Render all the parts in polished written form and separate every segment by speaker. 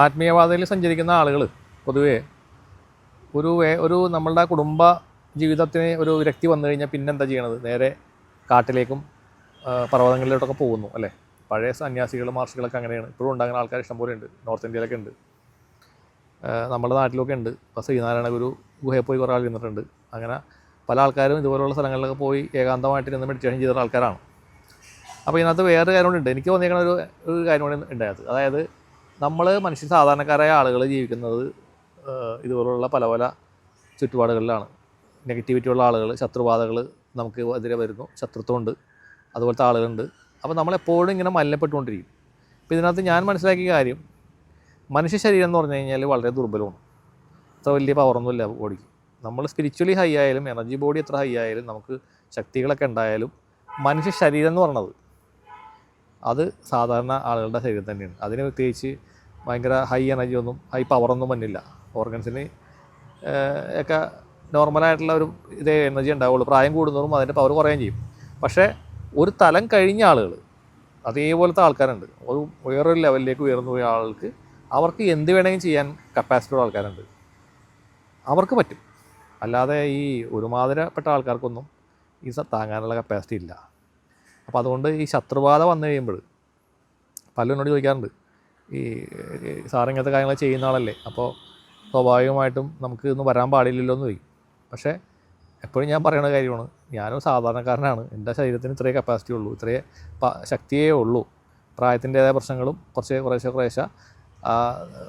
Speaker 1: ആത്മീയപാതയിൽ സഞ്ചരിക്കുന്ന ആളുകൾ പൊതുവേ ഒരു നമ്മളുടെ കുടുംബ ജീവിതത്തിന് ഒരു വിരക്തി വന്നു കഴിഞ്ഞാൽ പിന്നെന്താ ചെയ്യണത്? നേരെ കാട്ടിലേക്കും പർവ്വതങ്ങളിലോട്ടൊക്കെ പോകുന്നു അല്ലേ? പഴയ സന്യാസികൾ മഹർഷികളൊക്കെ അങ്ങനെയാണ്. ഇപ്പോഴും ഉണ്ടാകുന്ന ആൾക്കാർ ഇഷ്ടംപോലെ ഉണ്ട്. നോർത്ത് ഇന്ത്യയിലൊക്കെ ഉണ്ട്, നമ്മുടെ നാട്ടിലൊക്കെ ഉണ്ട്. ഇപ്പോൾ ശ്രീനാരായണ ഗുരു ഗുഹയിൽ പോയി കുറേ ആൾ ഇരുന്നിട്ടുണ്ട്. അങ്ങനെ പല ആൾക്കാരും ഇതുപോലുള്ള സ്ഥലങ്ങളിലൊക്കെ പോയി ഏകാന്തമായിട്ട് ഇരുന്ന് മെഡിറ്റേഷൻ ചെയ്ത ആൾക്കാരാണ്. അപ്പോൾ ഇതിനകത്ത് വേറെ കാര്യമുണ്ട്. എനിക്ക് തോന്നിയേക്കണ ഒരു കാര്യം കൂടി ഉണ്ടായത്, അതായത് നമ്മൾ മനുഷ്യ സാധാരണക്കാരായ ആളുകൾ ജീവിക്കുന്നത് ഇതുപോലുള്ള പല പല ചുറ്റുപാടുകളിലാണ്. നെഗറ്റിവിറ്റി ഉള്ള ആളുകൾ, ശത്രുബാധകൾ നമുക്ക് എതിരെ വരുന്നു, ശത്രുത്വമുണ്ട്, അതുപോലത്തെ ആളുകളുണ്ട്. അപ്പോൾ നമ്മളെപ്പോഴും ഇങ്ങനെ മലിനപ്പെട്ടുകൊണ്ടിരിക്കും. അപ്പോൾ ഇതിനകത്ത് ഞാൻ മനസ്സിലാക്കിയ കാര്യം, മനുഷ്യ ശരീരം എന്ന് പറഞ്ഞു കഴിഞ്ഞാൽ വളരെ ദുർബലമാണ്. അത്ര വലിയ പവറൊന്നുമില്ല ബോഡിക്ക്. നമ്മൾ സ്പിരിച്വലി ഹൈ ആയാലും എനർജി ബോഡി എത്ര ഹൈ ആയാലും നമുക്ക് ശക്തികളൊക്കെ ഉണ്ടായാലും മനുഷ്യ ശരീരം എന്ന് പറയുന്നത് അത് സാധാരണ ആളുകളുടെ ശരീരം തന്നെയാണ്. അതിന് പ്രത്യേകിച്ച് ഭയങ്കര ഹൈ എനർജി ഒന്നും ഹൈ പവറൊന്നും വന്നില്ല. ഓർഗൻസിന് ഒക്കെ നോർമലായിട്ടുള്ള ഒരു ഇതേ എനർജി ഉണ്ടാവുള്ളൂ. പ്രായം കൂടുന്നതും അതിൻ്റെ പവർ കുറയുകയും ചെയ്യും. പക്ഷേ ഒരു തലം കഴിഞ്ഞ ആളുകൾ, അതേപോലത്തെ ആൾക്കാരുണ്ട്. ഒരു വേറൊരു ലെവലിലേക്ക് ഉയർന്നു പോയ ആൾക്ക് അവർക്ക് എന്ത് വേണമെങ്കിലും ചെയ്യാൻ കപ്പാസിറ്റി ഉള്ള ആൾക്കാരുണ്ട്. അവർക്ക് പറ്റും. അല്ലാതെ ഈ ഒരുമാതിരപ്പെട്ട ആൾക്കാർക്കൊന്നും ഈ താങ്ങാനുള്ള കപ്പാസിറ്റി ഇല്ല. അപ്പോൾ അതുകൊണ്ട് ഈ ശത്രുബാധ വന്നു കഴിയുമ്പോൾ പലരും എന്നോട് ചോദിക്കാറുണ്ട്, ഈ സാറിങ്ങനത്തെ കാര്യങ്ങൾ ചെയ്യുന്ന ആളല്ലേ, അപ്പോൾ സ്വാഭാവികമായിട്ടും നമുക്ക് ഇന്ന് വരാൻ പാടില്ലല്ലോ എന്ന് ചോദിക്കും. പക്ഷേ എപ്പോഴും ഞാൻ പറയുന്ന കാര്യമാണ്, ഞാനും സാധാരണക്കാരനാണ്. എൻ്റെ ശരീരത്തിന് ഇത്രയേ കപ്പാസിറ്റി ഉള്ളൂ, ഇത്രയേ ശക്തിയേ ഉള്ളൂ. പ്രായത്തിൻ്റേതായ പ്രശ്നങ്ങളും കുറേശ്ശെ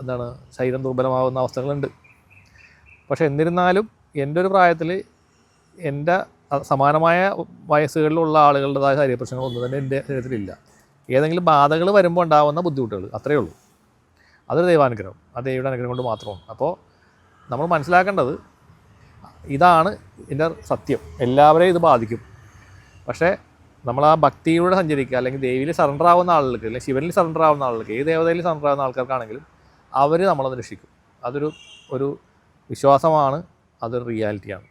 Speaker 1: എന്താണ് ശരീരം ദുർബലമാകുന്ന അവസ്ഥകളുണ്ട്. പക്ഷേ എന്നിരുന്നാലും എൻ്റെ ഒരു പ്രായത്തിൽ എൻ്റെ സമാനമായ വയസ്സുകളിലുള്ള ആളുകളുടേതായ ശരീര പ്രശ്നങ്ങളൊന്നും തന്നെ എൻ്റെ ശരീരത്തിലില്ല. ഏതെങ്കിലും ബാധകൾ വരുമ്പോൾ ഉണ്ടാകുന്ന ബുദ്ധിമുട്ടുകൾ, അത്രയേ ഉള്ളൂ. അതൊരു ദൈവാനുഗ്രഹം, ആ ദൈവയുടെ അനുഗ്രഹം കൊണ്ട് മാത്രമാണ്. അപ്പോൾ നമ്മൾ മനസ്സിലാക്കേണ്ടത് ഇതാണ് ഇതിൻ്റെ സത്യം. എല്ലാവരെയും ഇത് ബാധിക്കും. പക്ഷേ നമ്മൾ ആ ഭക്തിയിലൂടെ സഞ്ചരിക്കുക, അല്ലെങ്കിൽ ദേവിയിൽ സറണ്ടർ ആവുന്ന ആളുകൾക്ക്, അല്ലെങ്കിൽ ശിവനിൽ സറണ്ടർ ആവുന്ന ആളുകൾക്ക്, ഏത് ദേവതയിൽ സറണ്ടർ ആവുന്ന ആൾക്കാർക്കാണെങ്കിലും അവർ നമ്മളൊന്ന് രക്ഷിക്കും. അതൊരു വിശ്വാസമാണ്, അതൊരു റിയാലിറ്റിയാണ്.